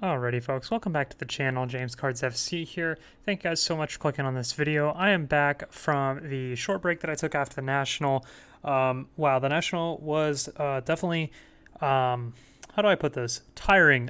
Alrighty folks, welcome back to the channel. James Cards FC here. Thank you guys so much for clicking on this video. I am back from the short break that I took after the National. Wow, the National was definitely, how do I put this? Tiring.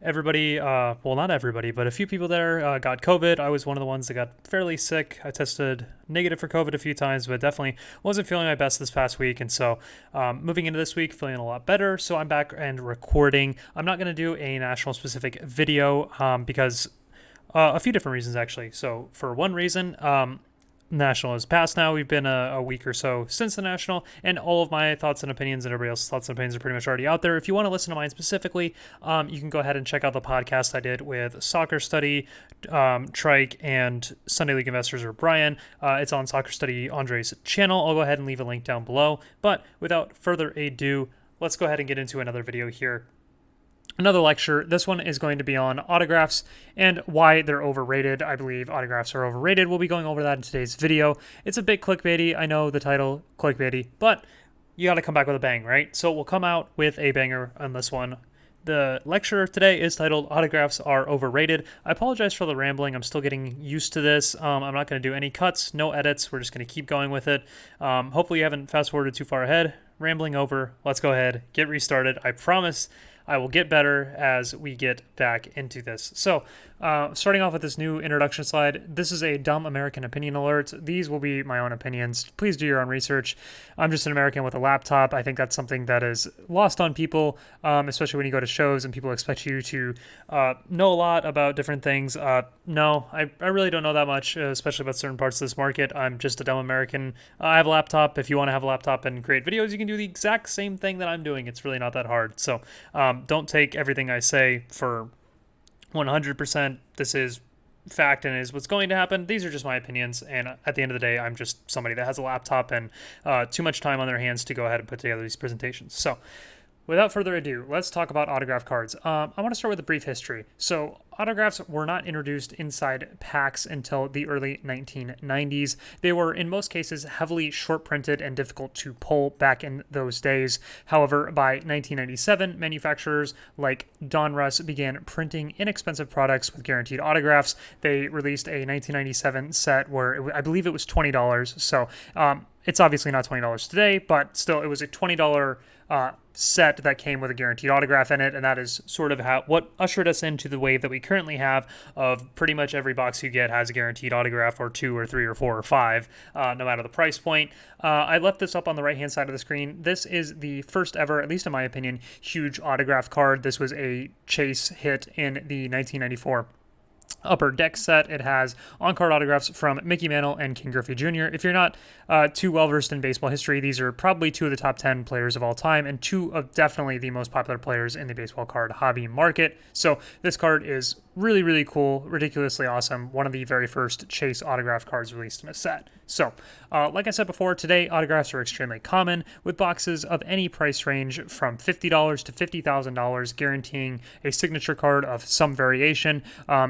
Everybody, well, not everybody, but a few people there got COVID. I was one of the ones that got fairly sick. I tested negative for COVID a few times, but definitely wasn't feeling my best this past week. And so moving into this week, feeling a lot better. So I'm back and recording. I'm not going to do a national specific video because a few different reasons, actually. So for one reason, National is past now. We've been a week or so since the National, and all of my thoughts and opinions and everybody else's thoughts and opinions are pretty much already out there. If you want to listen to mine specifically, you can go ahead and check out the podcast I did with Soccer Study, Trike, and Sunday League Investors, or Brian. It's on Soccer Study Andre's channel. I'll go ahead and leave a link down below. But without further ado, let's go ahead and get into another video here. Another lecture. This one is going to be on autographs and why they're overrated. I believe autographs are overrated. We'll be going over that in today's video. It's a bit clickbaity. I know the title, clickbaity, but you got to come back with a bang, right? So we'll come out with a banger on this one. The lecture today is titled Autographs Are Overrated. I apologize for the rambling. I'm still getting used to this. I'm not going to do any cuts, no edits. We're just going to keep going with it. Hopefully you haven't fast forwarded too far ahead. Rambling over. Let's go ahead, get restarted. I promise I will get better as we get back into this. So, starting off with this new introduction slide, this is a dumb American opinion alert. These will be my own opinions. Please do your own research. I'm just an American with a laptop. I think that's something that is lost on people, especially when you go to shows and people expect you to know a lot about different things. No, I really don't know that much, especially about certain parts of this market. I'm just a dumb American. I have a laptop. If you want to have a laptop and create videos, you can do the exact same thing that I'm doing. It's really not that hard. So, don't take everything I say for 100%. This is fact and is what's going to happen. These are just my opinions, and at the end of the day, I'm just somebody that has a laptop and too much time on their hands to go ahead and put together these presentations. So without further ado, let's talk about autograph cards. I want to start with a brief history. So autographs were not introduced inside packs until the early 1990s. They were, in most cases, heavily short printed and difficult to pull back in those days. However, by 1997, manufacturers like Donruss began printing inexpensive products with guaranteed autographs. They released a 1997 set where I believe it was $20. So it's obviously not $20 today, but still it was a $20 set that came with a guaranteed autograph in it, and that is sort of what ushered us into the wave that we currently have of pretty much every box you get has a guaranteed autograph, or 2 or 3 or 4 or 5, no matter the price point. I left this up on the right hand side of the screen. This is the first ever, at least in my opinion, huge autograph card. This was a chase hit in the 1994 Upper Deck set. It has on-card autographs from Mickey Mantle and Ken Griffey Jr. If you're not too well-versed in baseball history, these are probably 2 of the top 10 players of all time and 2 of definitely the most popular players in the baseball card hobby market. So this card is really, really cool, ridiculously awesome. One of the very first Chase autograph cards released in a set. So, like I said before, today autographs are extremely common, with boxes of any price range from $50 to $50,000 guaranteeing a signature card of some variation.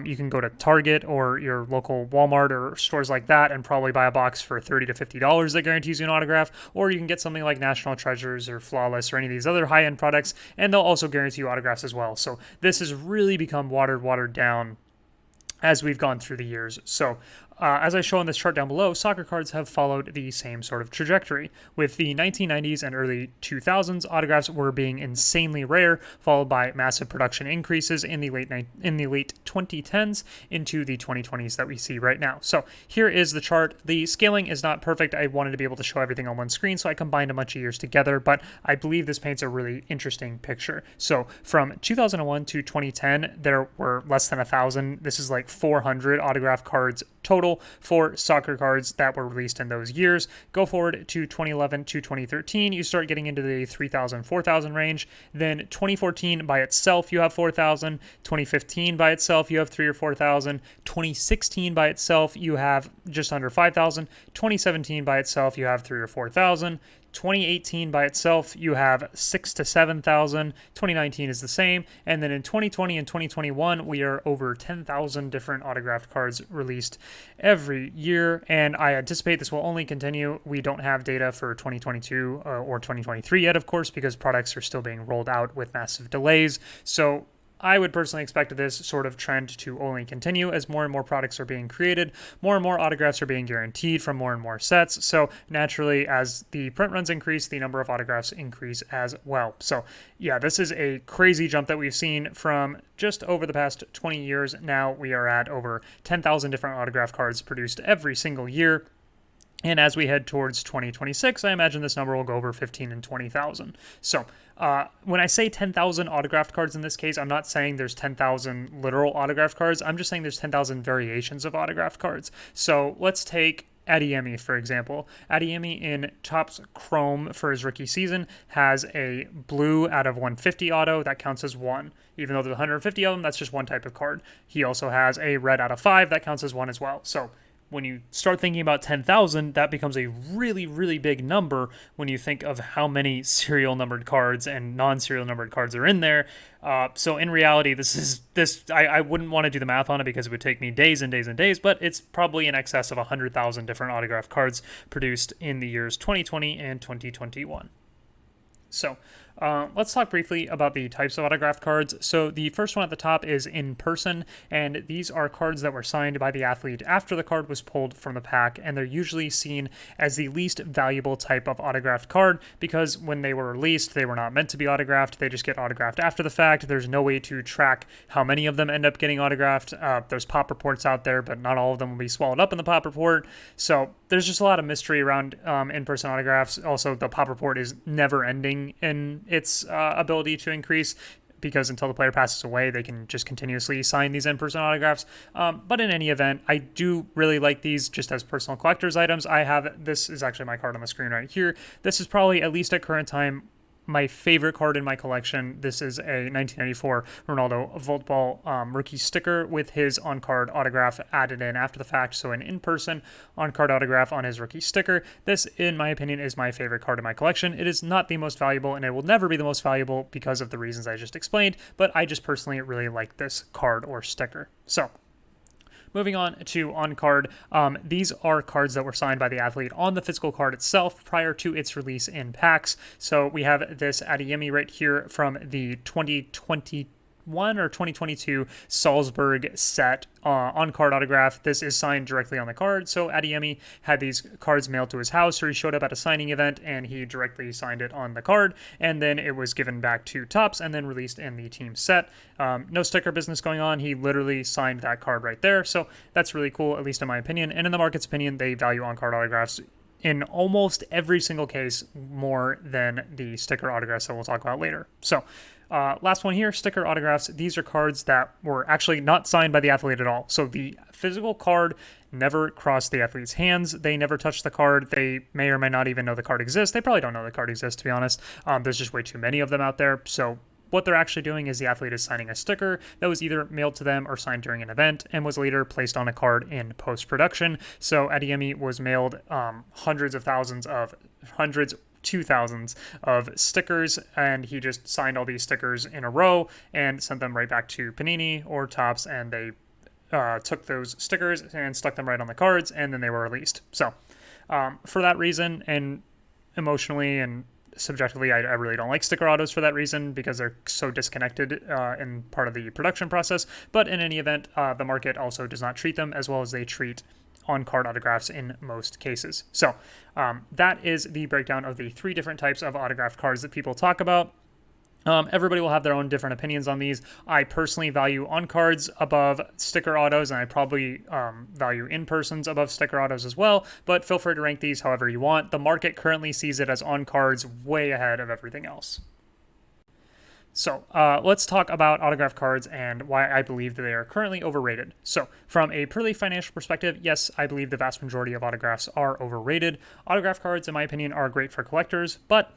You can go to Target or your local Walmart or stores like that and probably buy a box for $30 to $50 that guarantees you an autograph, or you can get something like National Treasures or Flawless or any of these other high-end products, and they'll also guarantee you autographs as well. So this has really become watered down as we've gone through the years. So as I show in this chart down below, soccer cards have followed the same sort of trajectory. With the 1990s and early 2000s, autographs were being insanely rare, followed by massive production increases in the late 2010s into the 2020s that we see right now. So here is the chart. The scaling is not perfect. I wanted to be able to show everything on one screen, so I combined a bunch of years together, but I believe this paints a really interesting picture. So from 2001 to 2010, there were less than 1,000. This is like 400 autograph cards total for soccer cards that were released in those years. Go forward to 2011 to 2013, you start getting into the 3,000, 4,000 range. Then 2014 by itself, you have 4,000. 2015 by itself, you have 3,000 or 4,000. 2016 by itself, you have just under 5,000. 2017 by itself, you have 3,000 or 4,000. 2018 by itself, you have 6,000 to 7,000. 2019 is the same. And then in 2020 and 2021, we are over 10,000 different autographed cards released every year. And I anticipate this will only continue. We don't have data for 2022 or 2023 yet, of course, because products are still being rolled out with massive delays. So I would personally expect this sort of trend to only continue as more and more products are being created, more and more autographs are being guaranteed from more and more sets. So naturally, as the print runs increase, the number of autographs increase as well. So yeah, this is a crazy jump that we've seen from just over the past 20 years. Now we are at over 10,000 different autograph cards produced every single year. And as we head towards 2026, I imagine this number will go over 15 and 20,000. So when I say 10,000 autographed cards in this case, I'm not saying there's 10,000 literal autographed cards. I'm just saying there's 10,000 variations of autographed cards. So let's take Adeyemi, for example. Adeyemi in Topps Chrome for his rookie season has a blue out of 150 auto. That counts as one. Even though there's 150 of them, that's just one type of card. He also has a red out of 5. That counts as one as well. So when you start thinking about 10,000, that becomes a really, really big number when you think of how many serial numbered cards and non-serial numbered cards are in there. So in reality, I wouldn't want to do the math on it because it would take me days and days and days, but it's probably in excess of 100,000 different autographed cards produced in the years 2020 and 2021. So let's talk briefly about the types of autographed cards. So the first one at the top is in person, and these are cards that were signed by the athlete after the card was pulled from the pack, and they're usually seen as the least valuable type of autographed card because when they were released, they were not meant to be autographed. They just get autographed after the fact. There's no way to track how many of them end up getting autographed. There's pop reports out there, but not all of them will be swallowed up in the pop report. So there's just a lot of mystery around in-person autographs. Also, the pop report is never ending in its ability to increase because until the player passes away, they can just continuously sign these in-person autographs. But in any event, I do really like these just as personal collector's items. This is actually my card on the screen right here. This is probably, at least at current time, my favorite card in my collection. This is a 1994 Ronaldo Volt Ball rookie sticker with his on-card autograph added in after the fact. So an in-person on-card autograph on his rookie sticker. This, in my opinion, is my favorite card in my collection. It is not the most valuable, and it will never be the most valuable because of the reasons I just explained, but I just personally really like this card or sticker. So moving on to on-card, these are cards that were signed by the athlete on the physical card itself prior to its release in packs. So we have this Adeyemi right here from the 2021 or 2022 Salzburg set on-card autograph. This is signed directly on the card. So Adeyemi had these cards mailed to his house, or he showed up at a signing event and he directly signed it on the card, and then it was given back to Topps and then released in the team set. No sticker business going on. He literally signed that card right there. So that's really cool, at least in my opinion. And in the market's opinion, they value on-card autographs in almost every single case more than the sticker autographs that we'll talk about later. So last one here, sticker autographs. These are cards that were actually not signed by the athlete at all. So the physical card never crossed the athlete's hands. They never touched the card. They may or may not even know the card exists. They probably don't know the card exists, to be honest. There's just way too many of them out there. So what they're actually doing is the athlete is signing a sticker that was either mailed to them or signed during an event and was later placed on a card in post-production. So Adeyemi was mailed hundreds to thousands of stickers, and he just signed all these stickers in a row and sent them right back to Panini or Topps, and they took those stickers and stuck them right on the cards, and then they were released. So for that reason, and emotionally and subjectively, I really don't like sticker autos for that reason because they're so disconnected in part of the production process. But in any event, the market also does not treat them as well as they treat on-card autographs in most cases. So that is the breakdown of the 3 different types of autographed cards that people talk about. Everybody will have their own different opinions on these. I personally value on-cards above sticker autos, and I probably value in-persons above sticker autos as well, but feel free to rank these however you want. The market currently sees it as on-cards way ahead of everything else. So let's talk about autographed cards and why I believe that they are currently overrated. So from a purely financial perspective, yes, I believe the vast majority of autographs are overrated. Autographed cards, in my opinion, are great for collectors, but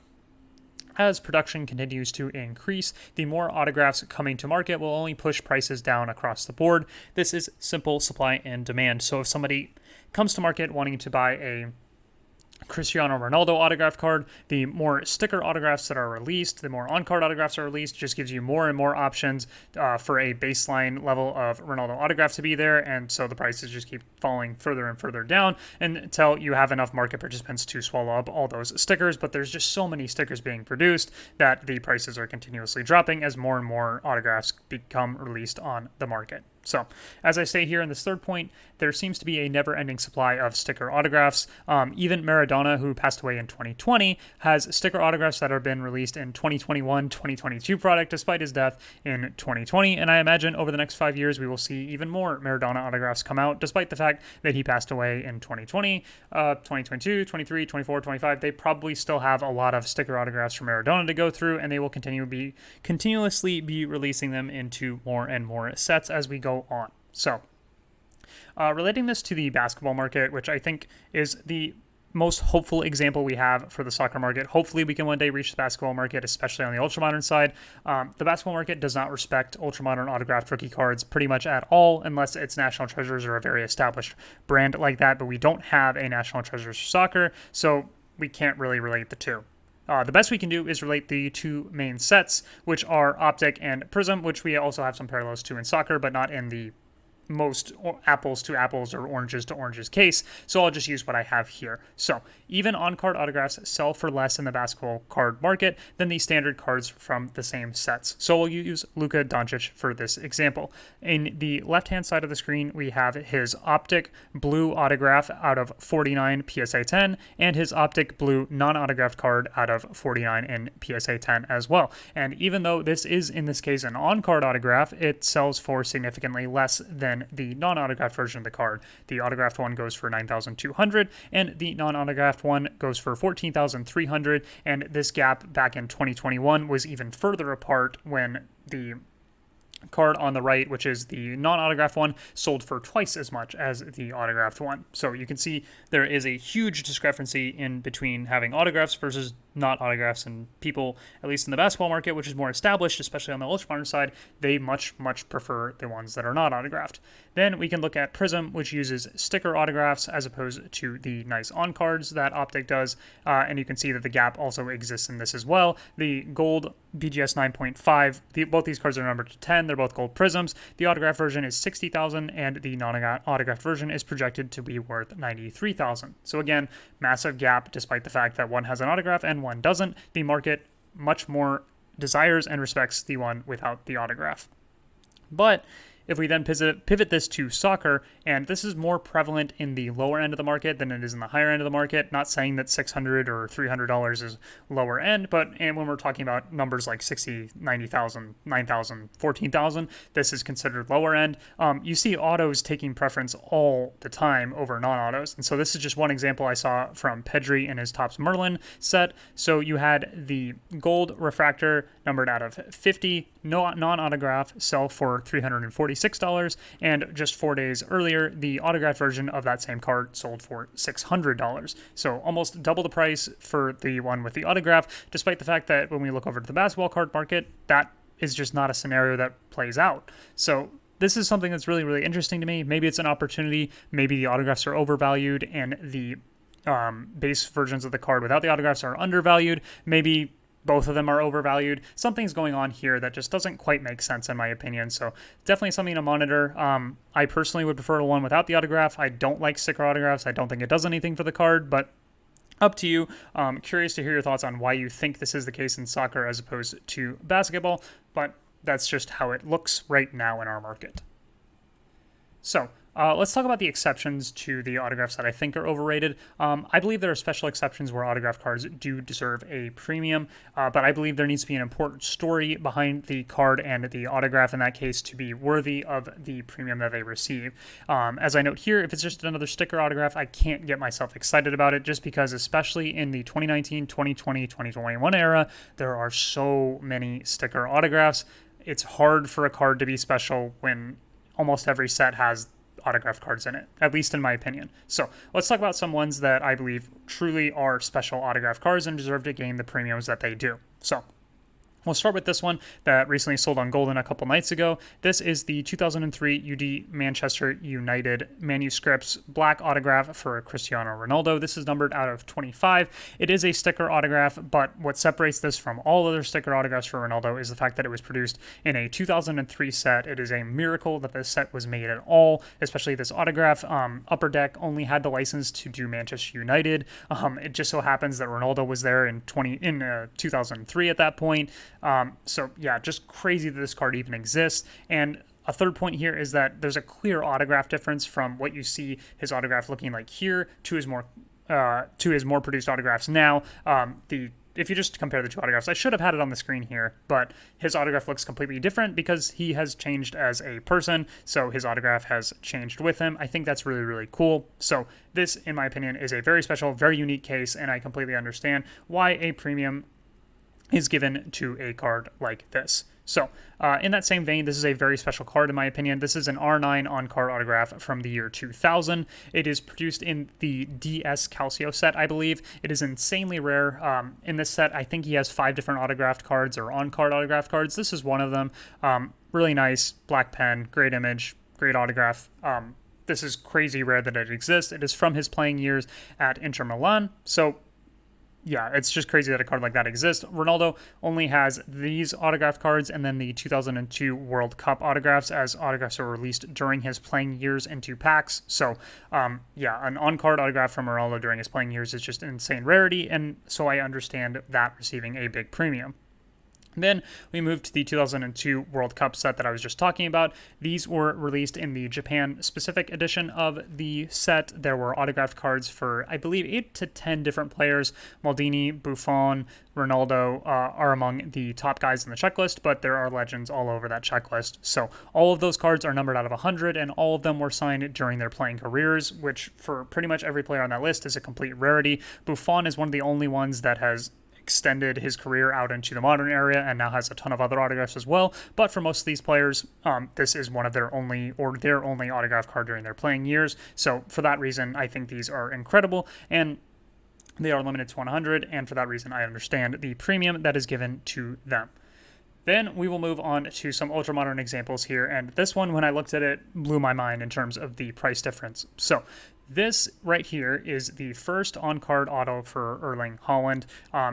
as production continues to increase, the more autographs coming to market will only push prices down across the board. This is simple supply and demand. So if somebody comes to market wanting to buy a Cristiano Ronaldo autograph card. The more sticker autographs that are released, the more on-card autographs are released, just gives you more and more options for a baseline level of Ronaldo autographs to be there, and so the prices just keep falling further and further down until you have enough market participants to swallow up all those stickers. But there's just so many stickers being produced that the prices are continuously dropping as more and more autographs become released on the market. So, as I say here in this third point, there seems to be a never-ending supply of sticker autographs. Even Maradona, who passed away in 2020, has sticker autographs that have been released in 2021, 2022 product, despite his death in 2020. And I imagine over the next 5 years, we will see even more Maradona autographs come out, despite the fact that he passed away in 2020, 2022, 23, 24, 25. They probably still have a lot of sticker autographs from Maradona to go through, and they will continuously be releasing them into more and more sets as we go on. So, relating this to the basketball market, which I think is the most hopeful example we have for the soccer market. Hopefully we can one day reach the basketball market, especially on the ultramodern side. The basketball market does not respect ultramodern autographed rookie cards pretty much at all, unless it's National Treasures or a very established brand like that, but we don't have a National Treasures for soccer, so we can't really relate the two. The best we can do is relate the two main sets, which are Optic and Prism, which we also have some parallels to in soccer, but not in the most apples to apples or oranges to oranges case, so I'll just use what I have here. So even on-card autographs sell for less in the basketball card market than the standard cards from the same sets. So we'll use Luka Doncic for this example. In the left-hand side of the screen, we have his Optic Blue autograph out of 49 PSA 10 and his Optic Blue non-autographed card out of 49 in PSA 10 as well. And even though this is, in this case, an on-card autograph, it sells for significantly less than the non-autographed version of the card. The autographed one goes for $9,200 and the non-autographed one goes for $14,300, and this gap back in 2021 was even further apart when the card on the right, which is the non-autographed one, sold for twice as much as the autographed one. So you can see there is a huge discrepancy in between having autographs versus not autographs, and people, at least in the basketball market, which is more established, especially on the ultramodern side, they much prefer the ones that are not autographed. Then we can look at Prism, which uses sticker autographs as opposed to the nice on-cards that Optic does, and you can see that the gap also exists in this as well. The gold BGS 9.5, both these cards are numbered to 10, they're both gold Prisms. The autographed version is $60,000, and the non-autographed version is projected to be worth $93,000. So again, massive gap, despite the fact that one has an autograph and one doesn't. The market much more desires and respects the one without the autograph. But if we then pivot this to soccer, and this is more prevalent in the lower end of the market than it is in the higher end of the market, not saying that $600 or $300 is lower end, and when we're talking about numbers like 60, 90,000, 9,000, 14,000, this is considered lower end. You see autos taking preference all the time over non-autos, and so this is just one example I saw from Pedri in his Topps Merlin set. So you had the gold refractor numbered out of 50, non-autograph, sell for $346, and just 4 days earlier, the autographed version of that same card sold for $600. So almost double the price for the one with the autograph, despite the fact that when we look over to the basketball card market, that is just not a scenario that plays out. So this is something that's really interesting to me. Maybe it's an opportunity. Maybe the autographs are overvalued and the base versions of the card without the autographs are undervalued. Maybe both of them are overvalued. Something's going on here that just doesn't quite make sense in my opinion. So definitely something to monitor. I personally would prefer one without the autograph. I don't like sticker autographs. I don't think it does anything for the card, but up to you. Curious to hear your thoughts on why you think this is the case in soccer as opposed to basketball, but that's just how it looks right now in our market. So let's talk about the exceptions to the autographs that I think are overrated. I believe there are special exceptions where autograph cards do deserve a premium, but I believe there needs to be an important story behind the card and the autograph in that case to be worthy of the premium that they receive. As I note here, if it's just another sticker autograph, I can't get myself excited about it just because, especially in the 2019, 2020, 2021 era, there are so many sticker autographs. It's hard for a card to be special when almost every set has autographed cards in it, at least in my opinion. So let's talk about some ones that I believe truly are special autographed cards and deserve to gain the premiums that they do. So We'll start with this one that recently sold on Golden a couple nights ago. This is the 2003 UD Manchester United manuscripts black autograph for Cristiano Ronaldo. This is numbered out of 25. It is a sticker autograph, but what separates this from all other sticker autographs for Ronaldo is the fact that it was produced in a 2003 set. It is a miracle that this set was made at all, especially this autograph. Upper Deck only had the license to do Manchester United. It just so happens that Ronaldo was there in 2003 at that point. So yeah, just crazy that this card even exists. And a third point here is that there's a clear autograph difference from what you see his autograph looking like here to his more produced autographs now. If you just compare the two autographs, I should have had it on the screen here, but his autograph looks completely different because he has changed as a person, so his autograph has changed with him. I think that's really, really cool. So this, in my opinion, is a very special, very unique case, and I completely understand why a premium is given to a card like this. So in that same vein, this is a very special card in my opinion. This is an R9 on-card autograph from the year 2000. It is produced in the DS Calcio set, I believe. It is insanely rare. In this set, I think he has 5 different autographed cards or on-card autographed cards. This is one of them. Really nice, black pen, great image, great autograph. This is crazy rare that it exists. It is from his playing years at Inter Milan. So yeah, it's just crazy that a card like that exists. Ronaldo only has these autographed cards and then the 2002 World Cup autographs, as autographs are released during his playing years in 2 packs. So, yeah, an on-card autograph from Ronaldo during his playing years is just an insane rarity, and so I understand that receiving a big premium. Then we moved to the 2002 World Cup set that I was just talking about. These were released in the Japan-specific edition of the set. There were autographed cards for, I believe, 8 to 10 different players. Maldini, Buffon, Ronaldo are among the top guys in the checklist, but there are legends all over that checklist. So all of those cards are numbered out of 100, and all of them were signed during their playing careers, which for pretty much every player on that list is a complete rarity. Buffon is one of the only ones that has extended his career out into the modern era and now has a ton of other autographs as well. But for most of these players, this is one of their only autograph card during their playing years. So for that reason, I think these are incredible, and they are limited to 100, and for that reason, I understand the premium that is given to them. Then we will move on to some ultra-modern examples here, and this one, when I looked at it, blew my mind in terms of the price difference. So this right here is the first on-card auto for Erling Haaland.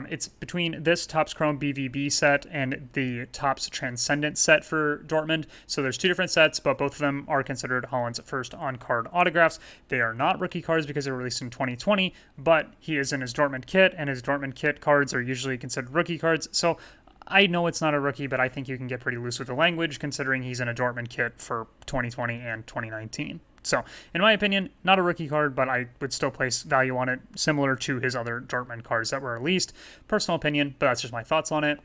It's between this Topps Chrome BVB set and the Topps Transcendent set for Dortmund. So there's 2 different sets, but both of them are considered Haaland's first on-card autographs. They are not rookie cards because they were released in 2020, but he is in his Dortmund kit, and his Dortmund kit cards are usually considered rookie cards. So I know it's not a rookie, but I think you can get pretty loose with the language considering he's in a Dortmund kit for 2020 and 2019. So, in my opinion, not a rookie card, but I would still place value on it, similar to his other Dortmund cards that were released. Personal opinion, but that's just my thoughts on it.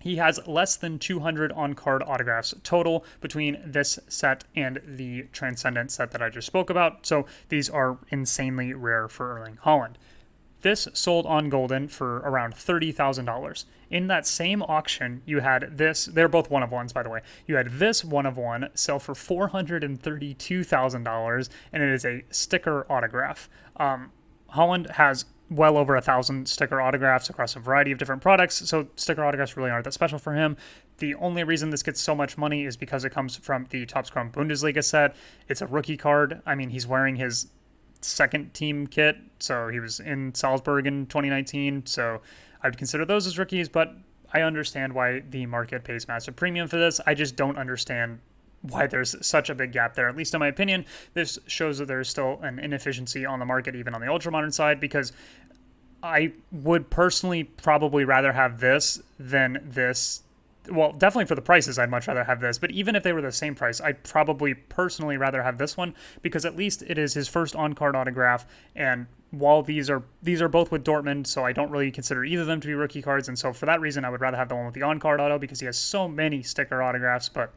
He has less than 200 on-card autographs total between this set and the Transcendent set that I just spoke about, so these are insanely rare for Erling Haaland. This sold on Golden for around $30,000. In that same auction, you had this, they're both one-of-ones, by the way. You had this one-of-one sell for $432,000, and it is a sticker autograph. Haaland has well over 1,000 sticker autographs across a variety of different products, so sticker autographs really aren't that special for him. The only reason this gets so much money is because it comes from the Topps Chrome Bundesliga set. It's a rookie card. I mean, he's wearing his second team kit, so he was in Salzburg in 2019, so I would consider those as rookies, but I understand why the market pays massive premium for this. I just don't understand why there's such a big gap there. At least in my opinion, this shows that there's still an inefficiency on the market, even on the ultra-modern side, because I would personally probably rather have this than this. Well, definitely for the prices, I'd much rather have this. But even if they were the same price, I'd probably personally rather have this one because at least it is his first on-card autograph. And while these are both with Dortmund, so I don't really consider either of them to be rookie cards. And so for that reason, I would rather have the one with the on-card auto because he has so many sticker autographs. But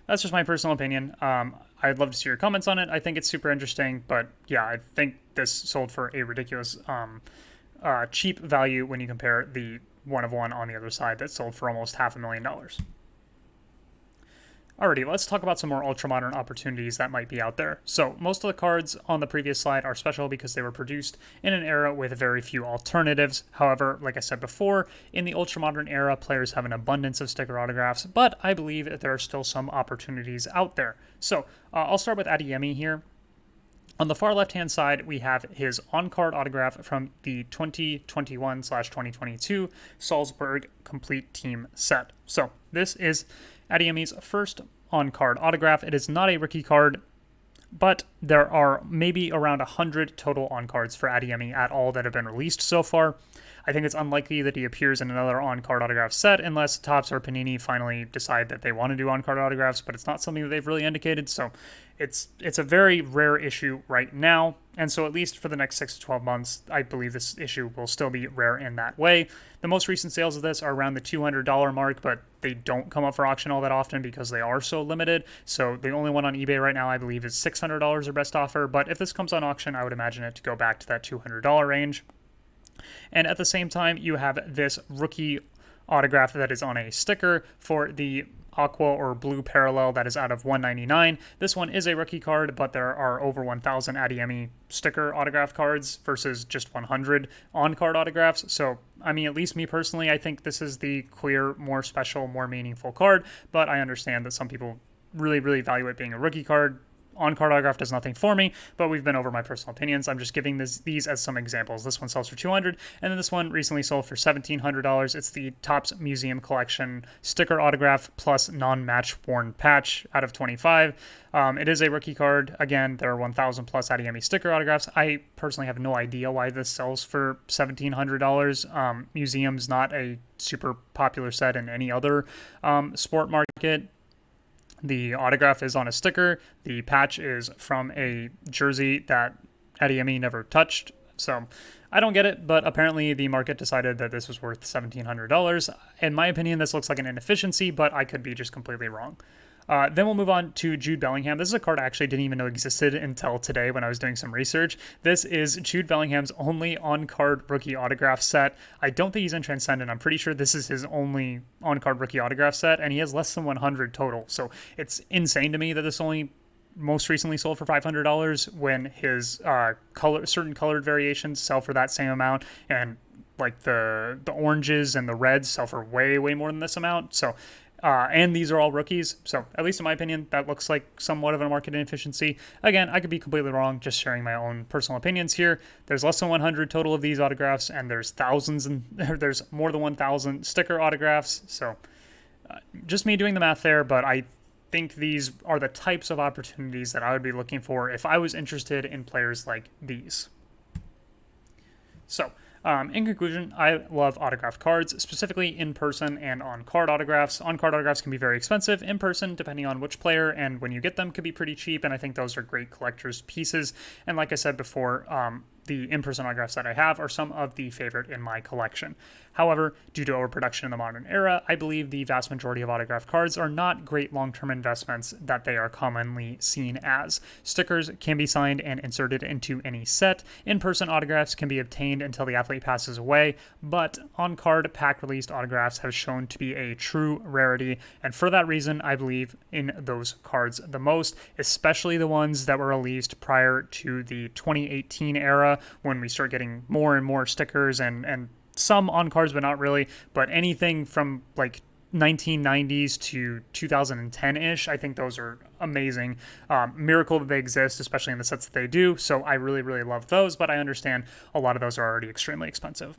that's just my personal opinion. I'd love to see your comments on it. I think it's super interesting. But yeah, I think this sold for a ridiculous cheap value when you compare the one-of-one on the other side that sold for almost $500,000. Alrighty, let's talk about some more ultra-modern opportunities that might be out there. So, most of the cards on the previous slide are special because they were produced in an era with very few alternatives. However, like I said before, in the ultra-modern era, players have an abundance of sticker autographs, but I believe that there are still some opportunities out there. So, I'll start with Adeyemi here. On the far left-hand side, we have his on-card autograph from the 2021/2022 Salzburg Complete Team set. So, this is Adeyemi's first on-card autograph. It is not a rookie card, but there are maybe around 100 total on-cards for Adeyemi at all that have been released so far. I think it's unlikely that he appears in another on-card autograph set unless Topps or Panini finally decide that they want to do on-card autographs, but it's not something that they've really indicated, so it's a very rare issue right now, and so at least for the next 6 to 12 months, I believe this issue will still be rare in that way. The most recent sales of this are around the $200 mark, but they don't come up for auction all that often because they are so limited, so the only one on eBay right now I believe is $600 or best offer, but if this comes on auction, I would imagine it to go back to that $200 range. And at the same time, you have this rookie autograph that is on a sticker for the Aqua or Blue Parallel that is out of $199. This one is a rookie card, but there are over 1,000 Adeyemi sticker autograph cards versus just 100 on-card autographs. So, I mean, at least me personally, I think this is the clear, more special, more meaningful card, but I understand that some people really, really value it being a rookie card. On-card autograph does nothing for me, but we've been over my personal opinions. I'm just giving these as some examples. This one sells for $200, and then this one recently sold for $1,700. It's the Topps Museum Collection sticker autograph plus non-match worn patch out of 25. It is a rookie card. Again, there are 1,000 plus Adeyemi sticker autographs. I personally have no idea why this sells for $1,700. Museum's not a super popular set in any other sport market. The autograph is on a sticker. The patch is from a jersey that Adeyemi never touched. So I don't get it, but apparently the market decided that this was worth $1,700. In my opinion, this looks like an inefficiency, but I could be just completely wrong. Then we'll move on to Jude Bellingham. This is a card I actually didn't even know existed until today when I was doing some research. This is Jude Bellingham's only on-card rookie autograph set. I don't think he's in Transcendent. I'm pretty sure this is his only on-card rookie autograph set, and he has less than 100 total. So it's insane to me that this only most recently sold for $500 when his certain colored variations sell for that same amount, and like the oranges and the reds sell for way, way more than this amount. So and these are all rookies, so at least in my opinion, that looks like somewhat of a market inefficiency. Again, I could be completely wrong, just sharing my own personal opinions here. There's less than 100 total of these autographs, and there's thousands, and there's more than 1,000 sticker autographs, so just me doing the math there, but I think these are the types of opportunities that I would be looking for if I was interested in players like these. So, in conclusion, I love autographed cards, specifically in person and on-card autographs. On-card autographs can be very expensive. In person, depending on which player and when you get them, could be pretty cheap, and I think those are great collector's pieces. And like I said before, the in-person autographs that I have are some of the favorite in my collection. However, due to overproduction in the modern era, I believe the vast majority of autographed cards are not great long-term investments that they are commonly seen as. Stickers can be signed and inserted into any set. In-person autographs can be obtained until the athlete passes away, but on-card pack-released autographs have shown to be a true rarity, and for that reason, I believe in those cards the most, especially the ones that were released prior to the 2018 era, when we start getting more and more stickers and some on cards, but not really. But anything from like 1990s to 2010-ish, I think those are amazing. Miracle that they exist, especially in the sets that they do. So I really, really love those, but I understand a lot of those are already extremely expensive.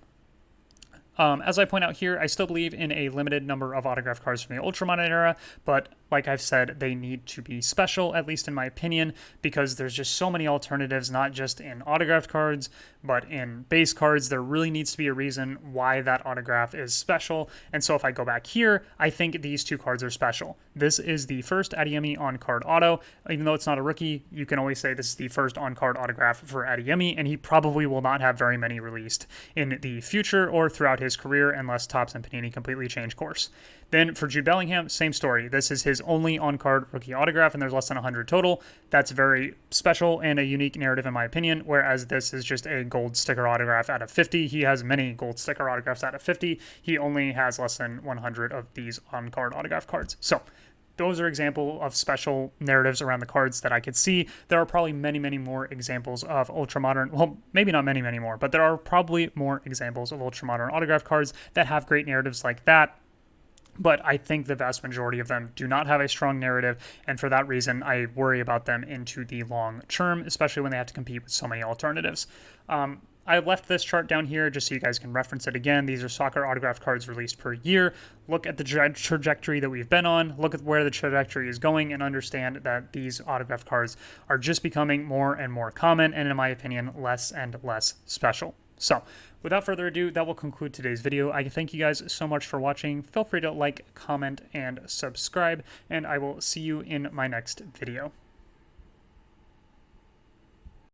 As I point out here, I still believe in a limited number of autograph cards from the Ultramodern era, but like I've said, they need to be special, at least in my opinion, because there's just so many alternatives, not just in autographed cards, but in base cards. There really needs to be a reason why that autograph is special, and so if I go back here, I think these two cards are special. This is the first Adeyemi on-card auto. Even though it's not a rookie, you can always say this is the first on-card autograph for Adeyemi, and he probably will not have very many released in the future or throughout his career unless Topps and Panini completely change course. Then for Jude Bellingham, same story. This is his only on-card rookie autograph, and there's less than 100 total. That's very special and a unique narrative in my opinion, whereas this is just a gold sticker autograph out of 50. He has many gold sticker autographs out of 50. He only has less than 100 of these on-card autograph cards. So those are example of special narratives around the cards that I could see. There are probably many, many more examples of ultra modern, well, maybe not many, many more, but there are probably more examples of ultra modern autograph cards that have great narratives like that. But I think the vast majority of them do not have a strong narrative, and for that reason, I worry about them into the long term, especially when they have to compete with so many alternatives. I left this chart down here just so you guys can reference it again. These are soccer autograph cards released per year. Look at the trajectory that we've been on, look at where the trajectory is going, and understand that these autograph cards are just becoming more and more common, and in my opinion, less and less special. So, without further ado, that will conclude today's video. I thank you guys so much for watching. Feel free to like, comment, and subscribe, and I will see you in my next video.